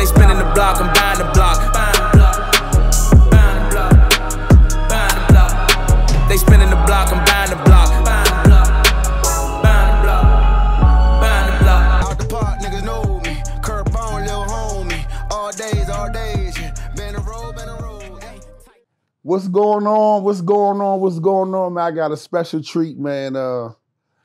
They spinning the block, I'm buying the block. They spinning the block, I'm buying the block. Out the park, niggas know me. Curtbone, little homie. All days, yeah. Been a road, yeah. What's going on? What's going on? What's going on, man? I got a special treat, man.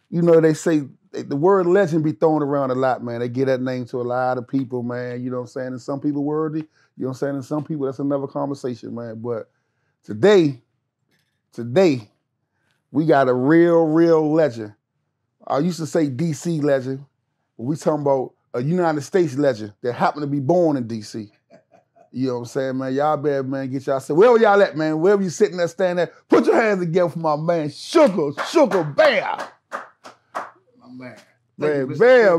You know, they say the word legend be thrown around a lot, man. They give that name to a lot of people, man. You know what I'm saying? And some people worthy. You know what I'm saying? And some people, that's another conversation, man. But today, we got a real legend. I used to say DC legend, but we talking about a United States legend that happened to be born in DC. You know what I'm saying, man? Y'all better, man, get y'all, wherever y'all at, man, wherever you sitting there, standing there, put your hands together for my man, Sugar Bear. My man. Bear,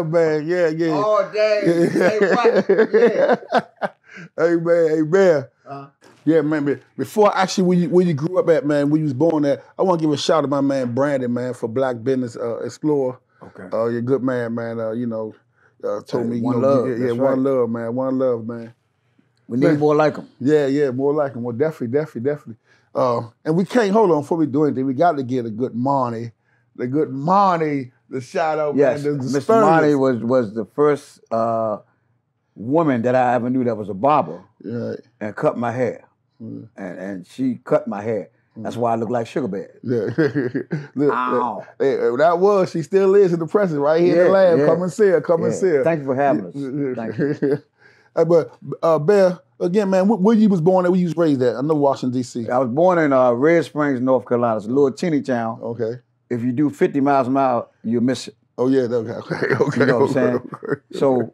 man, yeah. All day, say what? Yeah. Hey, Bear. Yeah, man, before actually where you grew up at, man, where you was born at, I want to give a shout out to my man, Brandon, man, for Black Business Explorer. Okay. You're a good man, you know, told me, one you know, love, yeah, that's one right. love, man, one love, man. We need more like him. Yeah, more like him. Well, definitely. And we can't, hold on, before we do anything, we got to get a good Monty, the shout out, Yes, man. Miss Monty was the first woman that I ever knew that was a barber and cut my hair. And she cut my hair. That's why I look like Sugar Bear. Yeah. Look, hey, she still is in the present right here in the lab. Come and see her, Thank you for having us. Thank you. But Bear, again, man, where you was born at, where you was raised at? I know Washington, D.C. I was born in Red Springs, North Carolina. It's a little teeny town. Okay. If you do 50 miles an hour, you'll miss it. Oh, yeah, okay. You know what I'm saying? Okay. So,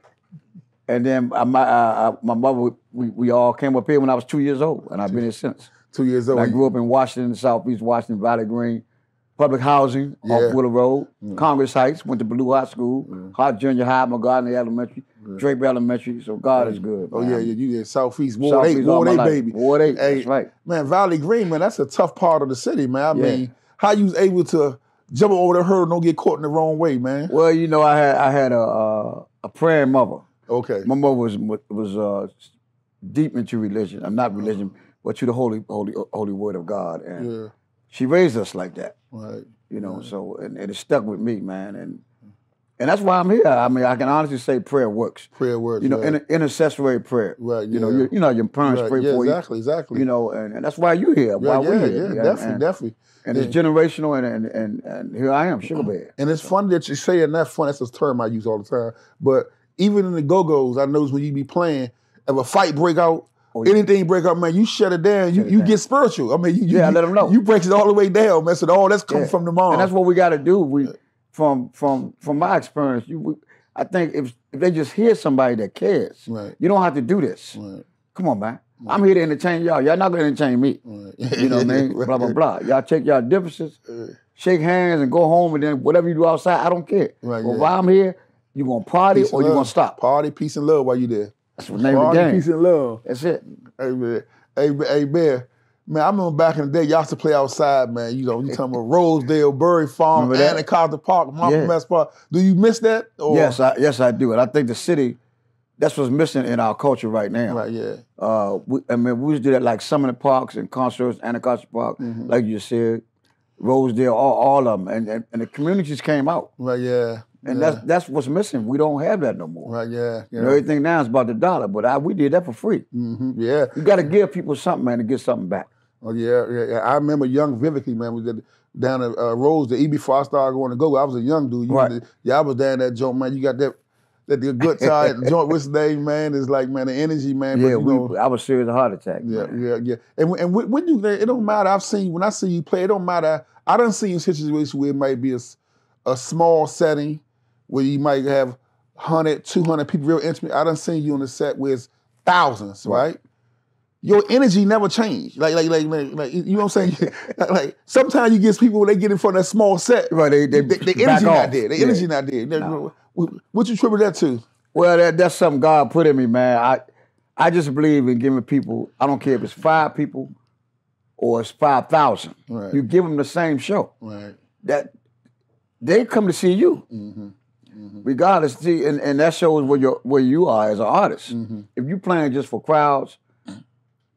and then my mother, we all came up here when I was 2 years old, and I've been here since. 2 years old. And I grew up in Washington, Southeast Washington, Valley Green, public housing off Willow Road, Congress Heights, went to Blue High School, Hart Junior High, McGardner Elementary, Draper Elementary, so God is good. Oh, man. you in Southeast, Ward 8, baby. Ward 8, hey, that's right. Man, Valley Green, man, that's a tough part of the city, man. I mean, how you was able to jump over the hurdle and don't get caught in the wrong way, man? Well, you know, I had a praying mother. Okay. My mother was deep into religion. I'm not religion, but to the holy word of God. And she raised us like that. Right. You know, so and it stuck with me, man. And that's why I'm here. I mean, I can honestly say prayer works. Prayer works. You know, intercessory prayer. Right. You know, your parents pray for you. Exactly. You know, and that's why you're here. Why we're here. Definitely. And it's generational, and here I am, Sugar Bear. And it's funny that you say it, and that's funny. That's a term I use all the time. But even in the GoGos, I notice when you be playing, if a fight break out, anything break out, man, you shut it down. You get spiritual. I mean, you let them know. You break it all the way down, man. So all that's coming from the mom. And that's what we got to do. We, from my experience, I think if they just hear somebody that cares, you don't have to do this. Right. Come on, man. I'm here to entertain y'all. Y'all not gonna entertain me. You know what I mean? Blah, blah, blah. Y'all take y'all differences, shake hands and go home, and then whatever you do outside, I don't care. Right, but while I'm here, you gonna party or you gonna stop. Party, peace, and love while you there. That's the name of the game. Peace and love. That's it. Hey, man. Hey, Bear. Man, I remember back in the day, y'all used to play outside, man. You know, you talking about Rosedale, Bury Farm, Anacostia Park, Mess Park. Do you miss that? Or? Yes, I do. And I think the city, that's what's missing in our culture right now. Right, yeah. We used to do that like some of the parks and concerts, Anacostia Park, like you said, Rosedale, all of them. And the communities came out. Right, yeah. And that's what's missing. We don't have that no more. Right, yeah. You know, everything now is about the dollar, but we did that for free. Yeah. You got to give people something, man, to get something back. Oh, yeah. I remember young vividly, man. We did down at Rosedale, even before I started going to GoGo. I was a young dude. I was down that joint, man. You got that good time, the joint, what's the name, man? Is like, man, the energy, man. Yeah, but, I was serious of heart attack. Yeah, man. yeah. And when you, it don't matter. When I see you play, it don't matter. I done seen situations where it might be a small setting where you might have 100, 200 people real intimate. I done seen you on the set where it's thousands, right? Your energy never changed. Like you know what I'm saying? like sometimes you get people when they get in front of that small set, right? They energy not there. The energy not there. No. What you attribute that to? Well, that's something God put in me, man. I just believe in giving people. I don't care if it's 5 people or it's 5,000. Right. You give them the same show. Right. That they come to see you. Regardless, see, and that shows where you are as an artist. If you playing just for crowds,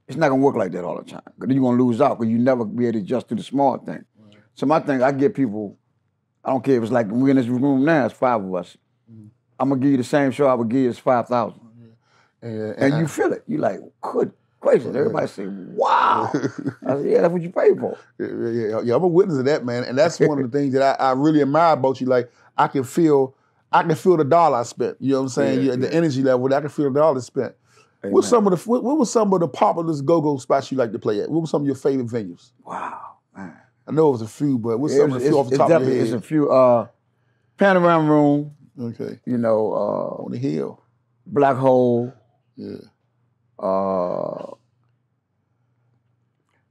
it's not gonna work like that all the time. Because you're gonna lose out because you never be able to adjust to the small thing. So my thing, I get people, I don't care if it's like we're in this room now, it's 5 of us. I'm gonna give you the same show I would give you, it's 5,000. And you feel it. You like, good gracious. Everybody say, wow. I said, yeah, that's what you paid for. Yeah, I'm a witness of that, man. And that's one of the things that I really admire about you. Like, I can feel the dollar I spent. You know what I'm saying? The energy level, I can feel the dollar spent. What were some of the popular go-go spots you like to play at? What were some of your favorite venues? Wow, man. I know it was a few, but what's some of the few off the top of your head? It's a few. Panorama Room. Okay. You know. On the hill. Black Hole. Yeah.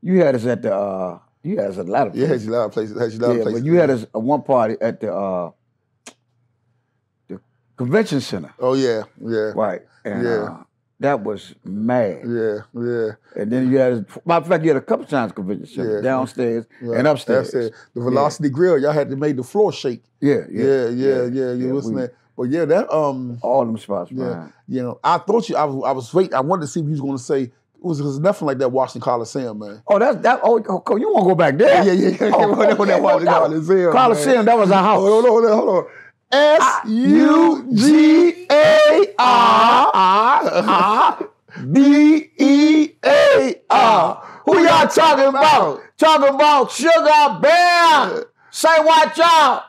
You had us at the. You had us at a lot of places. Yeah, had you a lot of places. But you had us at one party at the convention center. Oh yeah. Right. And that was mad. Yeah. And then you had, matter of fact, you had a couple times convention center, downstairs and upstairs. The Velocity Grill, y'all had to make the floor shake. Yeah. You listening? But yeah, that all them spots, man. You know, I thought I was waiting. I wanted to see what you was going to say. It was nothing like that Washington Coliseum, man. Oh, Oh, you want to go back there? Yeah. Oh, that Washington Coliseum. Coliseum, that was our house. Hold on. SUGARBEAR. Who y'all talking about? Talking about Sugar Bear. Say watch out.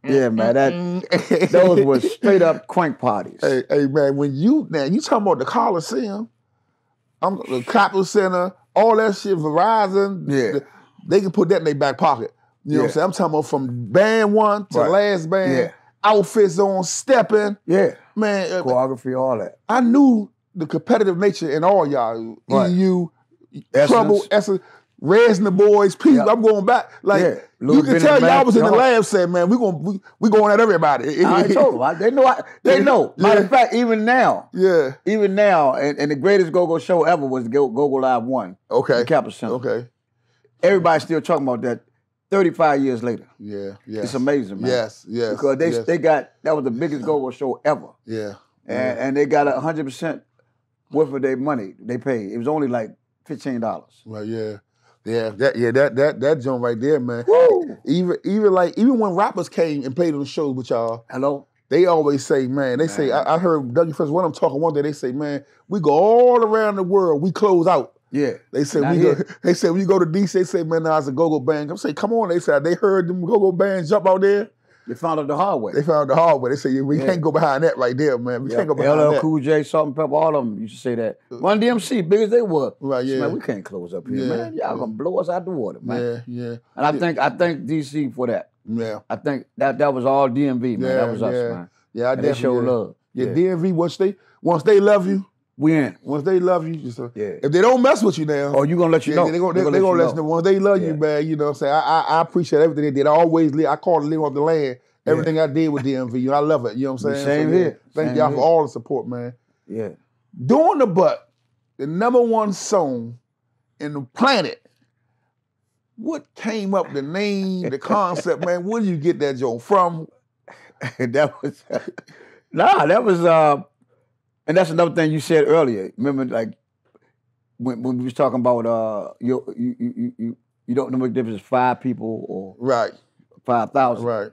Yeah, man, those were straight up crank parties. Hey, man, when you talking about the Coliseum, the Capital Center, all that shit, Verizon, they can put that in their back pocket. You know what I'm saying? I'm talking about from band one to last band, outfits on, stepping. Yeah. Man. Choreography, all that. I knew the competitive nature in all y'all. Right. EU, Essence. Trouble, Essence, Reds and the Boys, Peace. I'm going back. Like, you can tell y'all was in the lab saying, man, we going at everybody. I told them. They know. Matter of fact, even now, and the greatest go-go show ever was the Go-Go Live 1. Okay. The Capital Center. Okay. Everybody's still talking about that 35 years later. Yeah. It's amazing, man. Yes. Because they got, that was the biggest go-go show ever. Yeah. And they got 100% worth of their money they paid. It was only like $15. Right, that joint right there, man. Woo! Even when rappers came and played on the shows with y'all, they always say, man, say, I heard W First One of them talking one day, they say, man, we go all around the world, we close out. Yeah. They said when you go to DC, they say, man, now it's a go-go band. I'm saying, come on, they said they heard them go-go bands jump out there. They found out the hard way. They say, we can't go behind that right there, man. We can't go behind that. LL Cool J, Salt and Pepper, all of them used to say that. Run DMC, big as they were. Right, yeah. Man, we can't close up here, man. Y'all gonna blow us out the water, man. Yeah. And I thank DC for that. Yeah. I think that was all DMV, man. That was us, man. Yeah, I definitely. They showed love. Yeah, DMV, once they love you, we in. Once they love you, if they don't mess with you now, you gonna let you know. They're gonna let you know. Once they love you, man, you know what I'm saying? I appreciate everything they did. I call it living off the land. Everything I did with DMV, I love it. You know what I'm saying? Same here. Thank y'all for all the support, man. Yeah. Doing the Butt, the #1 song in the planet. What came up, the name, the concept, man? Where did you get that joke from? That was, and that's another thing you said earlier. Remember, like when we was talking about you don't know what difference is 5 people or 5,000. Right.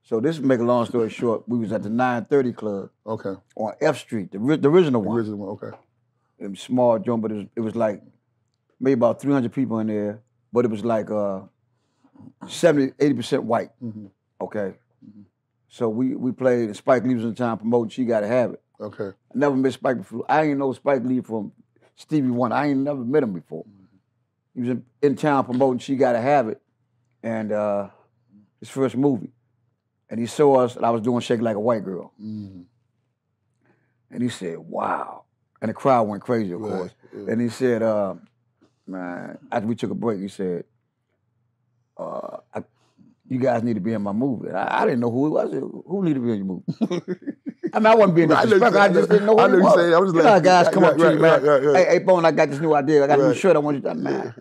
So this make a long story short. We was at the 930 Club. Okay. On F Street, the original one. The original one. Okay. It was small joint, but it was like maybe about 300 people in there. But it was like 70-80% white. Mm-hmm. Okay. Mm-hmm. So we played, and Spike Lee was in town promoting She Gotta Have It. Okay. I never met Spike before. I ain't know Spike Lee from Stevie Wonder. I ain't never met him before. Mm-hmm. He was in town promoting She Gotta Have It, and his first movie. And he saw us, and I was doing Shake Like a White Girl. Mm-hmm. And he said, wow. And the crowd went crazy, of course. Yeah. And he said, man, after we took a break, he said, you guys need to be in my movie. And I didn't know who he was. I said, who need to be in your movie? I mean, I wasn't being disrespectful. I just didn't know who he was. I was just guys come up to you, man. Hey, Bone, I got this new idea. I got a new shirt. I want you to, man.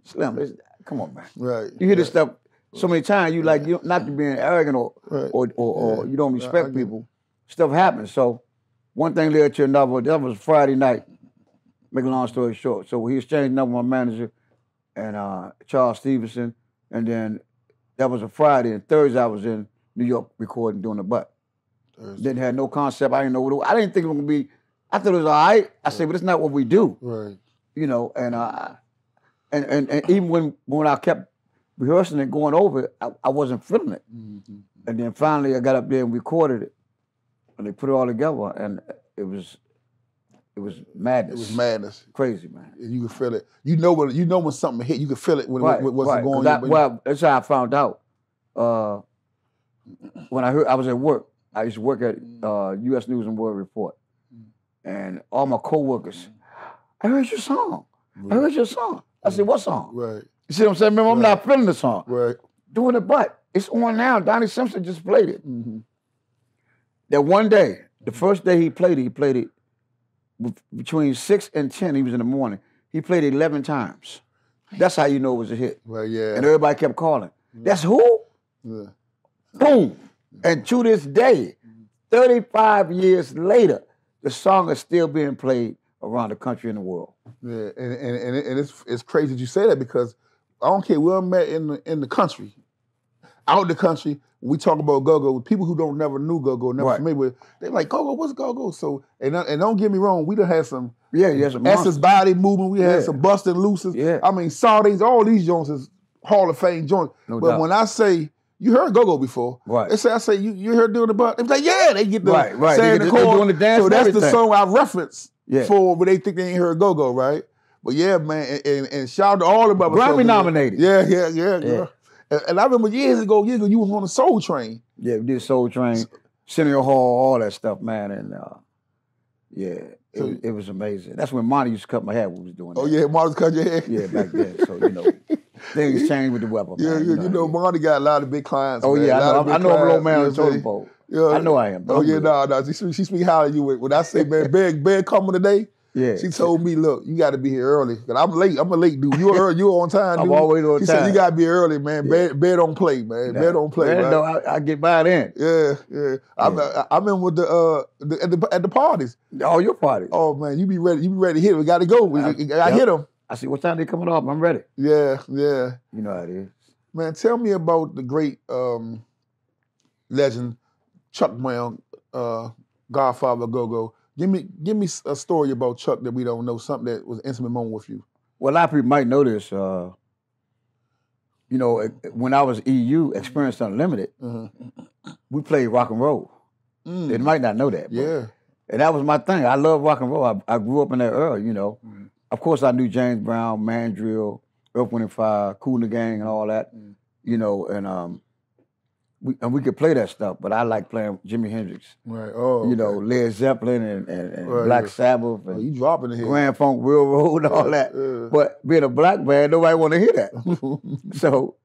Slim, come on, man. Right. You hear this stuff. So many times you like, you not to being arrogant or you don't respect people. Stuff happens. So one thing led to another. That was Friday night. Make a long story short. So he exchanged number with my manager and Charles Stevenson. And then that was a Friday. And Thursday I was in New York recording doing the butt. Didn't have no concept. I didn't know what it was. I didn't think it was gonna be. I thought it was all right. I said, but it's not what we do. Right. You know, and even when I kept rehearsing and going over it, I wasn't feeling it. And then finally I got up there and recorded it. And they put it all together, and it was madness. It was madness. Crazy, man. And you could feel it. You know when something hit, you could feel it when what's going on. Well, that's how I found out. When I was at work, I used to work at U.S. News and World Report, and all my coworkers, I heard your song. I heard your song. I said, what song? Right. You see what I'm saying? Remember, I'm not feeling the song. Right. Doing it, but it's on now. Donnie Simpson just played it. That one day, the first day he played it between 6 and 10, he was in the morning. He played it 11 times. That's how you know it was a hit. Well, yeah. And everybody kept calling. That's who? Yeah. Boom. And to this day, 35 years later, the song is still being played around the country and the world. Yeah, and it's crazy that you say that because I don't care where I'm at in the country, out the country, we talk about GoGo, people who don't never knew GoGo, never familiar with, they're like, GoGo, what's GoGo? So, and don't get me wrong, we done had some some Essence Body Movement, we had some Busted Looses. Yeah. I mean, Sardines, all these joints is Hall of Fame joints. No but doubt. when I say, you heard GoGo before. Right. I say, you heard doing the butt. They be like, yeah, they get the Right. saying They the get chord. doing the dance so and that's the everything. song I reference Yeah. for when they think they ain't heard GoGo, right? But yeah, man, and shout out to all the brothers. Grammy nominated. Yeah. And I remember years ago, you was on the Soul Train. Yeah, we did Soul Train, Centennial Hall, all that stuff, man. And it was amazing. That's when Monty used to cut my hair when we was doing that. Oh yeah, Marty's cut your hair. Yeah, back then. So, things changed with the weather, man. You know, Monty got a lot of big clients. Oh, man. yeah, I know I'm a low man on the totem totem pole. Yeah. I know I am. Oh, yeah, no. She speak highly of you. When I say, man, Bear coming today, Yeah. she told me, look, you got to be here early. Because I'm late. I'm a late dude. You're early. You're on time, dude. I'm always on She time. said, you got to be early, man. Bear don't play, man. Bear don't play, man. right? No, I get by then. Yeah. I'm in with at the parties. All your parties. Oh, man, you be ready. You be ready to hit him. We got to go. I hit him. I see what time they coming off. I'm ready. Yeah. You know how it is. Man, tell me about the great legend, Chuck Brown, Godfather of GoGo. Give me a story about Chuck that we don't know, something that was an intimate moment with you. Well, a lot of people might know this. When I was EU, Experience Unlimited, we played rock and roll. They might not know that. Yeah. And that was my thing. I love rock and roll. I grew up in that era, Of course, I knew James Brown, Mandrill, Earth, Wind & Fire, Kool and the Gang, and all that, and we could play that stuff, but I like playing Jimi Hendrix. Right. Oh. Led Zeppelin and Right, Black Sabbath and you dropping it here. Grand Funk Railroad and all that. Yeah. But being a black band, nobody want to hear that. So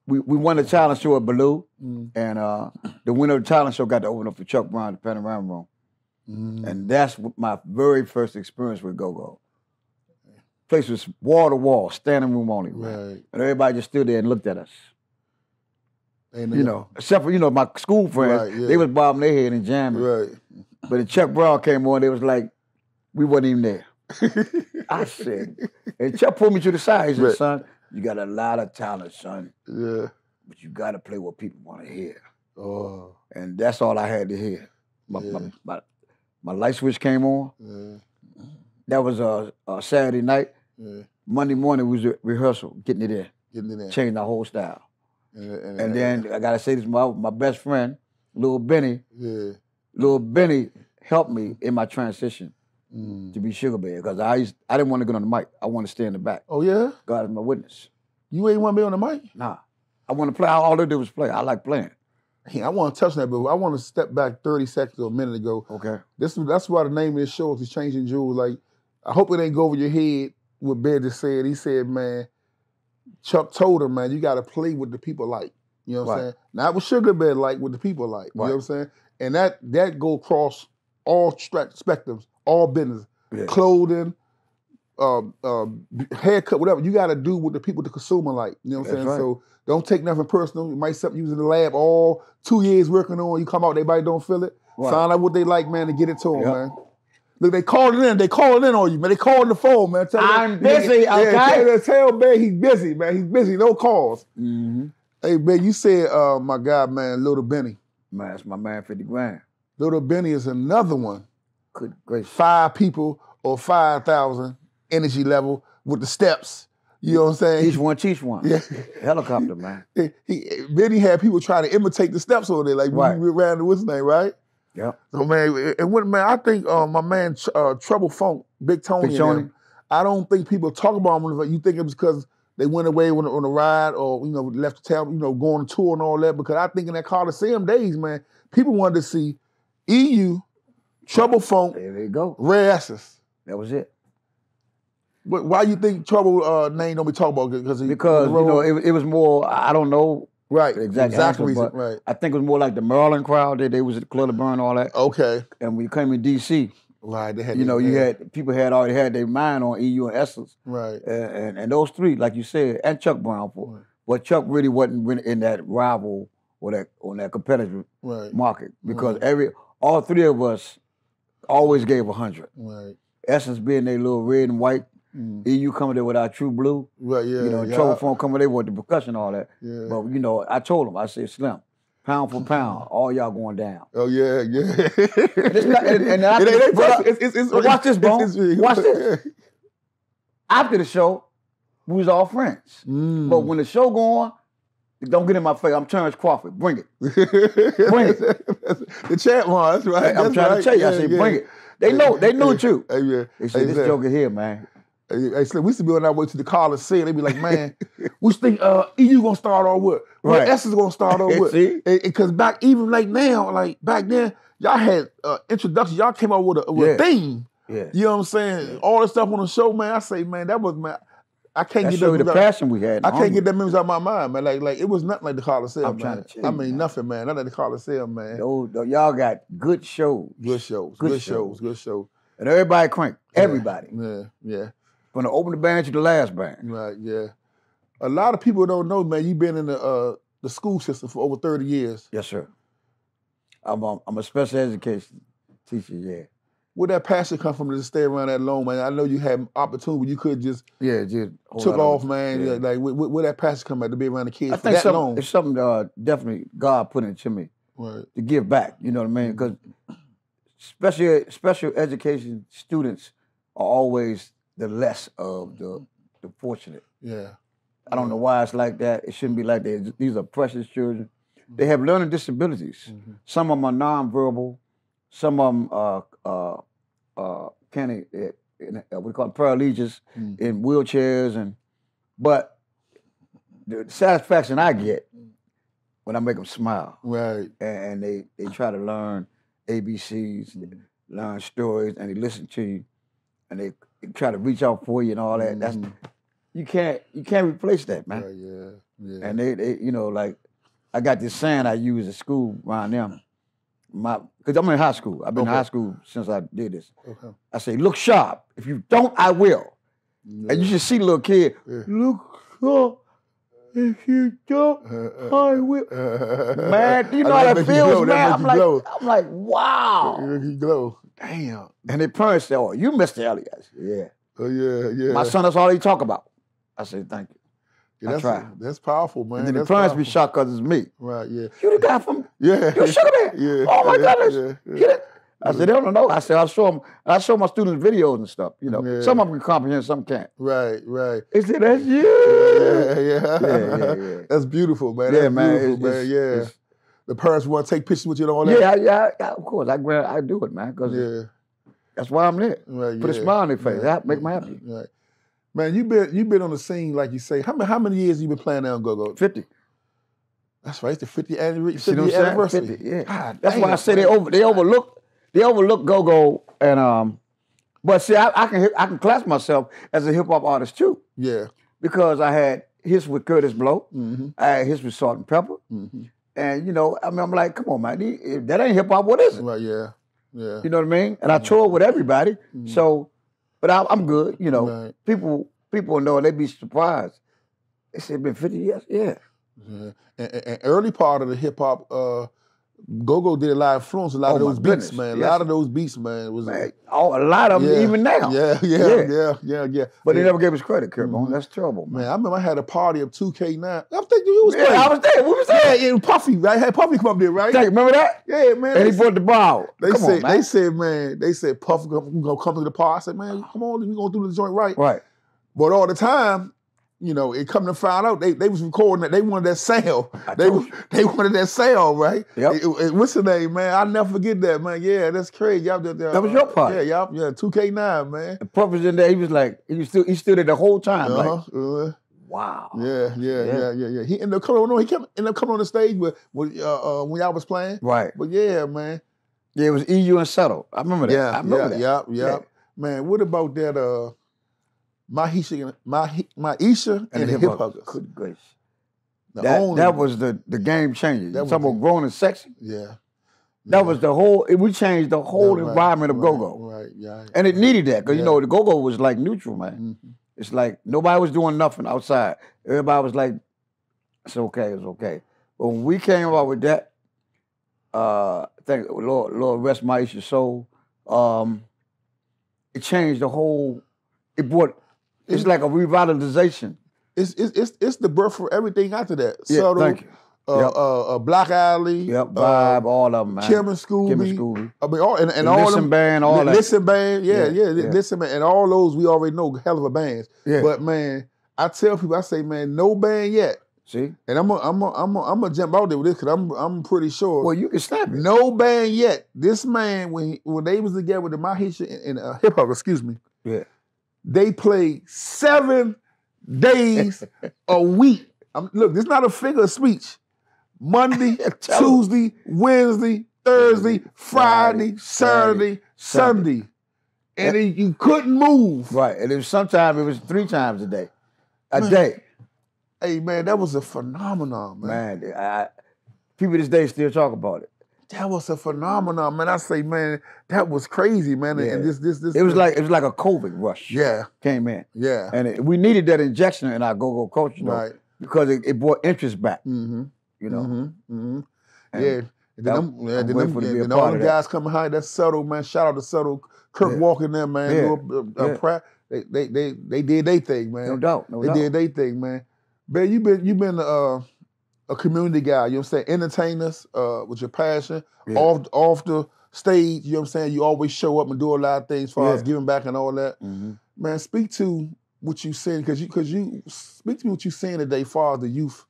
we won the talent show at Ballou, and the winner of the talent show got to open up for Chuck Brown, the Panorama Room. And that's my very first experience with GoGo. Place was wall to wall, standing room only. Right. And everybody just stood there and looked at us. Except for, my school friends, they was bobbing their head and jamming. Right. But when Chuck Brown came on, it was like, we wasn't even there. I said, and Chuck pulled me to the side. He said, son, you got a lot of talent, son. Yeah. But you got to play what people want to hear. Oh. And that's all I had to hear. My light switch came on. Yeah. That was a Saturday night. Yeah. Monday morning was a rehearsal, getting it in. Getting it in. Changing the whole style. And then I gotta say this, my best friend, Lil Benny. Yeah. Lil Benny helped me in my transition to be Sugar Bear because I didn't want to get on the mic. I wanted to stay in the back. Oh yeah? God is my witness. You ain't want to be on the mic? Nah. I want to play. All I do was play. I like playing. Hey, I want to touch on that, but I want to step back 30 seconds or a minute ago. Okay. That's why the name of this show is Changing Jewels. Like, I hope it ain't go over your head what Bear just said. He said, man, Chuck told him, man, you got to play what the people like. You know what I'm saying? Not what Sugar Bear like, what the people like. You know what I'm saying? And that go across all spectrums, all business. Yeah. Clothing, haircut, whatever. You got to do what the people, the consumer like. You know what I'm saying? Right. So don't take nothing personal. You might something using the lab all 2 years working on. You come out, everybody don't feel it. Right. Find out what they like, man, and get it to them, man. Look, they calling in. They calling in on you, man. They calling the phone, man. I'm busy, okay? Tell man he's busy, man. He's busy. No calls. Mm-hmm. Hey, man, you said, my God, man, Little Benny. Man, that's my man, 50 grand. Little Benny is another one. Good gracious. 5 people or 5,000 energy level with the steps. You know what I'm saying? Each one teach one. Yeah. Helicopter, man. Benny had people trying to imitate the steps over there, like right. we ran the what's his name, right? Yeah. So man, and when man, I think my man Trouble Funk, Big Tony. I don't think people talk about him. You think it's because they went away on a ride or left the town, going on tour and all that. Because I think in that Coliseum days, man, people wanted to see EU, Trouble Funk, there you go, Rare Essence. That was it. But why you think Trouble name don't be talked about? Because it was more. I don't know. Right, exactly reason. But right. I think it was more like the Maryland crowd. They was at the Club Burn, all that. Okay. And when you came in D.C., right, they had people had already had their mind on EU and Essence. Right. And those three, like you said, and Chuck Brown, but Chuck really wasn't in that rival or on that competitive market because all three of us always gave 100. Right. Essence being their little red and white. EU coming there with our true blue. Right, yeah. Trouble Phone coming there with the percussion, all that. Yeah. But, I told him, I said, Slim, pound for pound, all y'all going down. Oh, yeah. Watch this, Bone. Watch this. After the show, we was all friends. But when the show go on, don't get in my face. I'm Terrence Crawford. Bring it. Bring it. The champ one, that's right. I'm trying to tell you. I said, bring it. They knew it too. They said, this joker here, man. Hey, Slim, we used to be on our way to the Coliseum. They be like, man, we think EU gonna start or what? What Essence gonna start or what? Because back then, y'all had introductions. Y'all came out with a theme. Yeah. You know what I'm saying? Yeah. All the stuff on the show, man. I say, man, that was I can't get the passion we had. I can't get that memories out of my mind, man. Like it was nothing like the Coliseum. I'm trying to tell you, nothing, man. Not like the Coliseum, man. Y'all got good shows. Good shows. And everybody cranked. Everybody. Yeah. From the opening band to the last band. Right, yeah. A lot of people don't know, man, you've been in the school system for over 30 years. Yes, sir. I'm a special education teacher, yeah. Where that passion come from to stay around that long, man? I know you had opportunity where you could just took off, man. Yeah. Like where that passion come at to be around the kids for that long? It's something definitely God put into me to give back. You know what I mean? Because special education students are always the less of the fortunate. Yeah. I don't know why it's like that. It shouldn't be like that. These are precious children. They have learning disabilities. Some of them are nonverbal. Some of them we call them paraplegics in wheelchairs, but the satisfaction I get when I make them smile. Right. And they try to learn ABCs, learn stories, and they listen to you, and they try to reach out for you and all that. That's you can't replace that, man. Yeah. And they like I got this saying I use at school around them. Because I'm in high school. I've been in high school since I did this. Okay. I say, look sharp. If you don't, I will. Yeah. And you should see the little kid, look sharp. If you don't, I will. Man, you know how that feels, man? I'm like, wow. You glow. Damn. And their parents say, oh, you Mr. Elliott. I said, yeah. Oh, yeah. My son, that's all he talk about. I said, thank you. Yeah, I try. That's powerful, man. And then the parents be shocked because it's me. Right, yeah. You the guy from, you Sugar Man. Yeah. Oh my goodness. Yeah. I said, they don't know. I said, I show my students videos and stuff, Yeah. Some of them can comprehend, some can't. Right. They said, that's you. Yeah. That's beautiful, man. That's beautiful, man. Yeah. The parents want to take pictures with you and all that? Yeah, of course. I do it, man, because that's why I'm there. Right, Put a smile on their face. That make them happy. Right. Man, you been on the scene, like you say. How many years you been playing now on GoGo? 50. That's right. It's the 50th anniversary. 50, yeah. God, that's why I say they overlook GoGo, and but see, I can class myself as a hip hop artist too. Yeah. Because I had hits with Curtis Blow, I had hits with Salt and Pepper, and I'm like, come on, man, if that ain't hip hop, what is it? Right. Yeah. You know what I mean? And I toured with everybody, so But I'm good, you know. Right. People know, they be surprised. They said, been 50 years? Yeah. And early part of the hip hop, GoGo did a lot of influence, a lot of those beats, man. Yes. A lot of those beats, man. Was Man, a lot of them even now. Yeah. But they never gave us credit, Curtbone. That's trouble, man. Man, I remember I had a party of 2K9. I'm thinking you was Yeah, playing. I was there. What was that? Yeah, Puffy, right? Had Puffy come up there, right? Remember that? Yeah, man. And he brought the ball. They said Puffy gonna come to the party. I said, man, come on, we gonna do the joint right. Right. But all the time, you know, it come to find out they was recording that they wanted that sound. They wanted that sound, right? Yep. What's the name, man? I'll never forget that, man. Yeah, that's crazy. That was your party. Yeah, 2K9, man. And Puff was in there. He was like, he stood there the whole time. Wow. Yeah. He ended up coming on. He ended up coming on the stage when y'all was playing. Right. But yeah, man. Yeah, it was EU and Settle. I remember that. Yeah, I remember that. Yeah. Man, what about that? Maisha and the Hip Huggers. Good gracious. That was the game changer. That was talking about growing and sexy. Yeah. That was the whole. We changed the whole environment of GoGo. Right. Yeah. And it needed that because you know the GoGo was like neutral, man. Mm-hmm. It's like nobody was doing nothing outside. Everybody was like, "It's okay. But when we came out with that, thank Lord rest Maisha's soul. It changed the whole. It brought. It's like a revitalization. It's the birth for everything after that. Yeah, Subtle, thank you. Black Alley. Yep, Vibe, all of them, man. Kim and Scooby. I mean, all Listen them, Band, all that. Listen Band, Listen Band, and all those we already know, hell of a bands. Yeah. But man, I tell people, I say, man, no band yet. See, and I'm gonna jump out there with this because I'm pretty sure. Well, you can snap it. No band yet. This man, when they was together with the Maisha and Hip Hop, yeah, they played 7 days a week. Look, this is not a figure of speech. Monday, Tuesday, Wednesday, Thursday, Friday, Saturday, Sunday. And you couldn't move. Right. And sometimes it was 3 times a day. A day. Hey, man, that was a phenomenon, man. People this day still talk about it. That was a phenomenon, man. I say, man, that was crazy, man. Yeah. And this. It was like a COVID rush. Yeah. Came in. Yeah. And we needed that injection in our go-go culture, right? Because it brought interest back. Mm-hmm. You know. Mm-hmm. Mm-hmm. And then all them guys coming high. That's Subtle, man. Shout out to Subtle, Kurt Walker, them, man. Pratt. They did their thing, man. No doubt. They did their thing, man. Man, you been a community guy, you know what I'm saying? Entertainers with your passion, off the stage, you know what I'm saying? You always show up and do a lot of things as far as giving back and all that. Mm-hmm. Man, speak to what you saying, because you speak to me what you saying today as far as the youth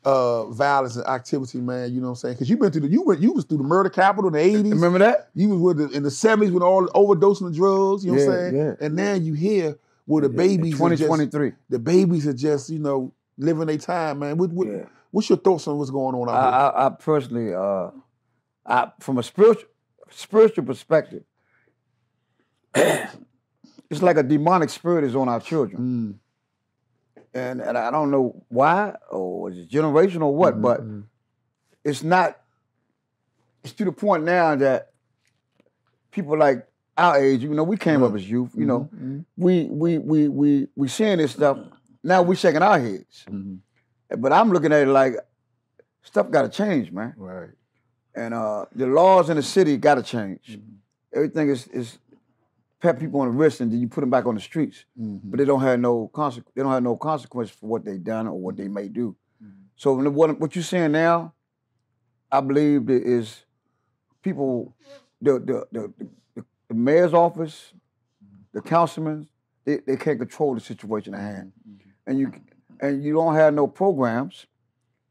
violence and activity, man, you know what I'm saying? Because you was through the murder capital in the 80s. Remember that? You was in the 70s with all overdosing of drugs, you know what I'm saying? Yeah. And now you here where the babies 2023. The babies are just, you know, living their time, man. What's your thoughts on what's going on out here? I personally, from a spiritual perspective, it's like a demonic spirit is on our children. And I don't know why, or is it generational or what, but it's to the point now that people like our age, you know, we came up as youth, you know, we seeing this stuff, now we shaking our heads. But I'm looking at it like, stuff got to change, man. Right. And the laws in the city got to change. Everything is pat people on the wrist and then you put them back on the streets. But they don't have no consequence for what they done or what they may do. So what you're saying now, I believe there is people, the mayor's office, the councilmen, they can't control the situation at hand. And you don't have no programs.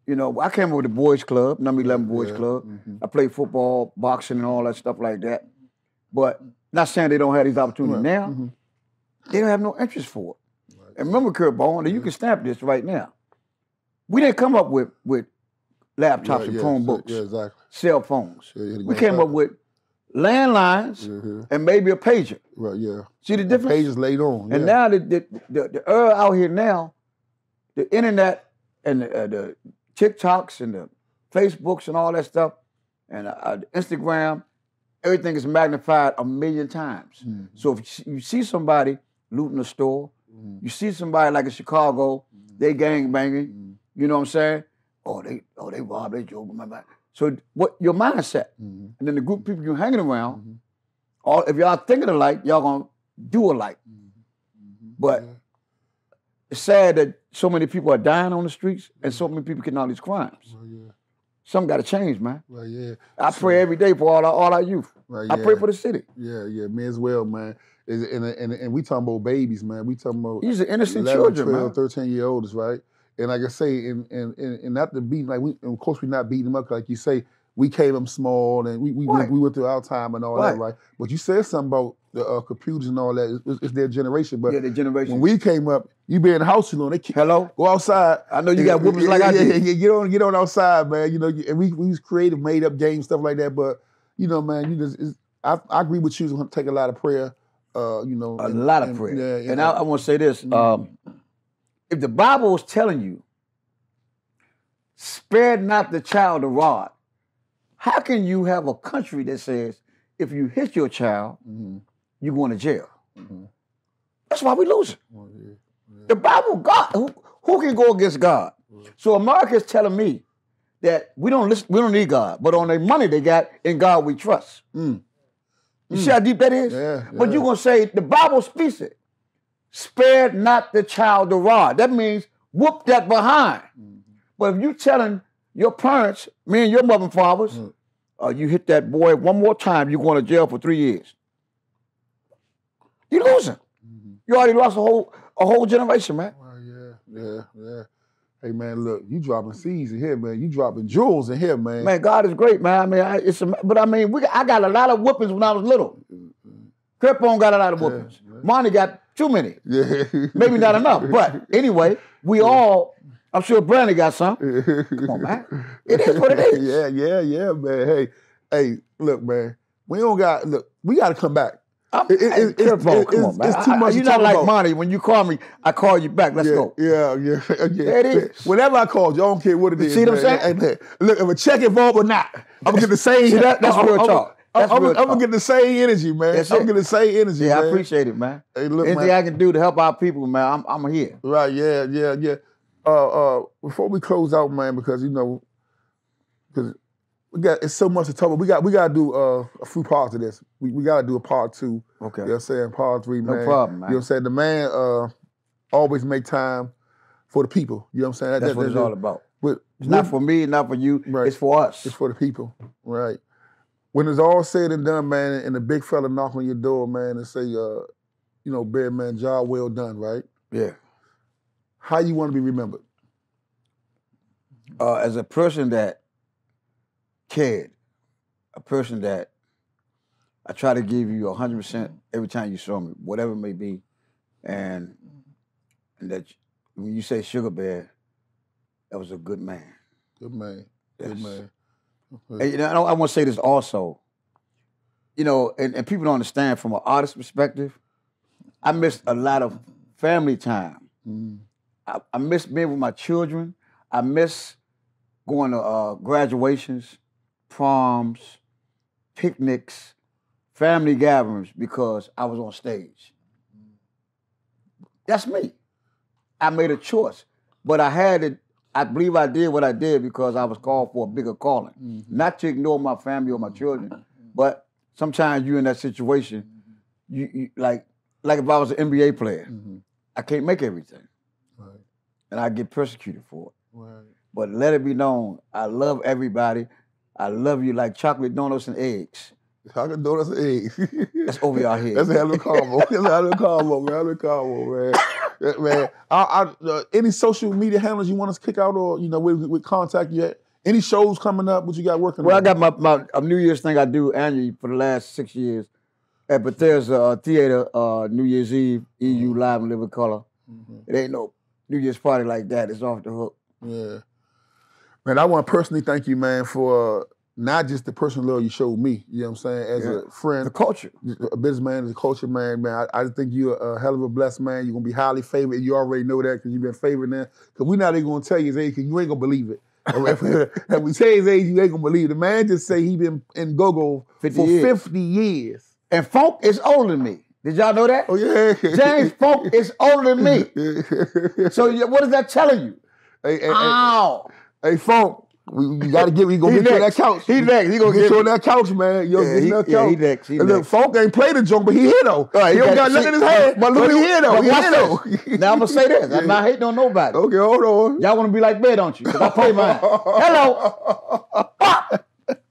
You know, I came up with the Boys Club, number 11 Boys Club. I played football, boxing, and all that stuff like that. But not saying they don't have these opportunities now. They don't have no interest for it. And remember, Curtbone, you can stamp this right now. We didn't come up with laptops and Chromebooks, cell phones. We came up with landlines and maybe a pager. Right, yeah. See the difference? Pages laid on. And now the era out here now, the internet and the TikToks and the Facebooks and all that stuff, and the Instagram, everything is magnified 1,000,000 times. So if you see somebody looting a store, you see somebody like in Chicago, they gang banging, you know what I'm saying? Oh, they robbed, they joke. So what your mindset, and then the group of people you're hanging around, all if y'all thinking alike, y'all gonna do alike. But it's sad that so many people are dying on the streets and so many people getting all these crimes. Something got to change, man. I pray every day for all our youth. I pray for the city. Yeah, me as well, man. And we talking about babies, man. We talking about these are innocent 11, children, 12, man. 13-year-olds, right? And like I say, and not to beat like of course we're not beating them up like you say. We came them small and we went through our time and all that, right? But you said something about the computers and all that. It's their generation. But their generation. When we came up, you be in the house, you know. They go outside. I know you got whoopers like I did. Get on outside, man. You know, and we was creative, made up games, stuff like that. But you know, man, I agree with you. It's going to take a lot of prayer. You know, a lot of prayer. And I want to say this: if the Bible is telling you, "Spare not the child the rod," how can you have a country that says if you hit your child, you're going to jail? That's why we losing. The Bible, God, who can go against God? So America is telling me that we don't need God, but on their money they got, in God we trust. You see how deep that is? But you're going to say, the Bible speaks it. Spare not the child the rod. That means whoop that behind. But if you telling your parents, me and your mother and fathers, you hit that boy one more time, you're going to jail for 3 years. You're losing. You already lost a whole generation, man. Yeah. Hey, man, look, you dropping seeds in here, man. You dropping jewels in here, man. Man, God is great, man. I got a lot of whoopings when I was little. Curtbone got a lot of whoopings. Monty got too many. Maybe not enough. But anyway, we all, I'm sure Brandy got some. Come on, man. It is what it is. Yeah, man. Hey, look, man. We got to come back. Curtbone, come on, man. It's too much You're to not talk like about. Monty. When you call me, I call you back. Let's go. Yeah. There it is. Whenever I called you, I don't care what it is. See what I'm saying? Hey, look, if a check involved or not, I'm going to get the same. See, that's real talk. I'm going to get the same energy, man. I'm going to get the same energy, man. I appreciate it, man. Hey, look, anything I can do to help our people, man, I'm here. Right, yeah. Before we close out, man, because, you know, it's so much to talk about. We got to do a few parts of this. We got to do a part 2. Okay. You know what I'm saying? Part 3, man. No problem, man. You know what I'm saying? The man always make time for the people. You know what I'm saying? That's what it's all about. It's not for me, not for you. Right. It's for us. It's for the people. Right. When it's all said and done, man, and the big fella knock on your door, man, and say, you know, Bear, man, job well done, right? Yeah. How you want to be remembered? As a person that cared, a person that I try to give you 100% every time you saw me, whatever it may be, and that when you say Sugar Bear, that was a good man. Good man. Yes. Good man. Okay. And, you know, I want to say this also. You know, and people don't understand from an artist perspective, I missed a lot of family time. I miss being with my children. I miss going to graduations, proms, picnics, family gatherings because I was on stage. That's me. I made a choice. But I believe I did what I did because I was called for a bigger calling. Not to ignore my family or my children, but sometimes you're in that situation, you like if I was an NBA player, I can't make everything. Right. And I get persecuted for it. Right. But let it be known, I love everybody. I love you like chocolate donuts and eggs. Chocolate donuts and eggs. That's over y'all head. That's a hell of a combo. That's a hell of a combo, man. Hell of a combo, man. Man, any social media handles you want us to kick out or, you know, with contact you at? Any shows coming up? What you got working on? Well, I got my New Year's thing I do annually for the last 6 years at Bethesda Theater, New Year's Eve, EU Live and Living Color. It ain't no New Year's party like that. It's off the hook. Yeah. Man, I want to personally thank you, man, for not just the personal love you showed me, you know what I'm saying, as a friend. The culture. A businessman, as a culture man, I think you're a hell of a blessed man. You're going to be highly favored. You already know that because you've been favored now. Because we're not even going to tell you his age because you ain't going to believe it. If we say his age, you ain't gonna believe it. The man just say he been in GoGo for 50 years. And Funk is older than me. Did y'all know that? Oh yeah. James Funk is older than me. So what is that telling you? Hey, Funk. We gotta get. We gonna get you on that couch. He next. He gonna get you on that couch, man. Yo, get on that couch. Yeah, he next. He look, Funk ain't played the joint, but he hit though. Right, he don't got nothing in his hand. But look, he hit though. He hit though. Now I'm gonna say this. I'm not hating on nobody. Okay, hold on. Y'all want to be like me, don't you? Because I play mine. Hello.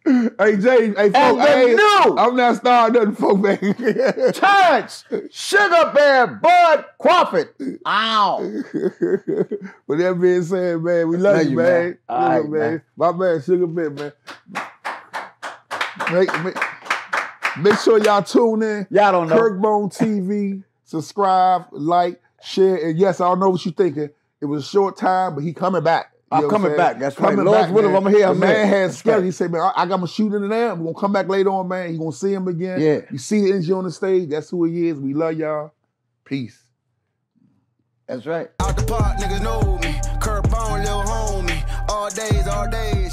Hey, James. Hey, Funk. Hey, I'm not starting nothing, Funk, man. Terrence, Sugar Bear, Bud Crawford. Ow. With that being said, man, we love you, man. All right, man. My man, Sugar Bear, man. Make sure y'all tune in. Y'all don't know. Curtbone TV. Subscribe, like, share, and yes, I don't know what you're thinking. It was a short time, but he coming back. I'm coming back. That's right. Lord's will, I'm here. The man had scheduled. He said, man, I got my shooting in there. We're going to come back later on, man. You're going to see him again. Yeah. You see the energy on the stage. That's who he is. We love y'all. Peace. That's right. Out the park, niggas know me. Curtbone, little homie. All days, all days.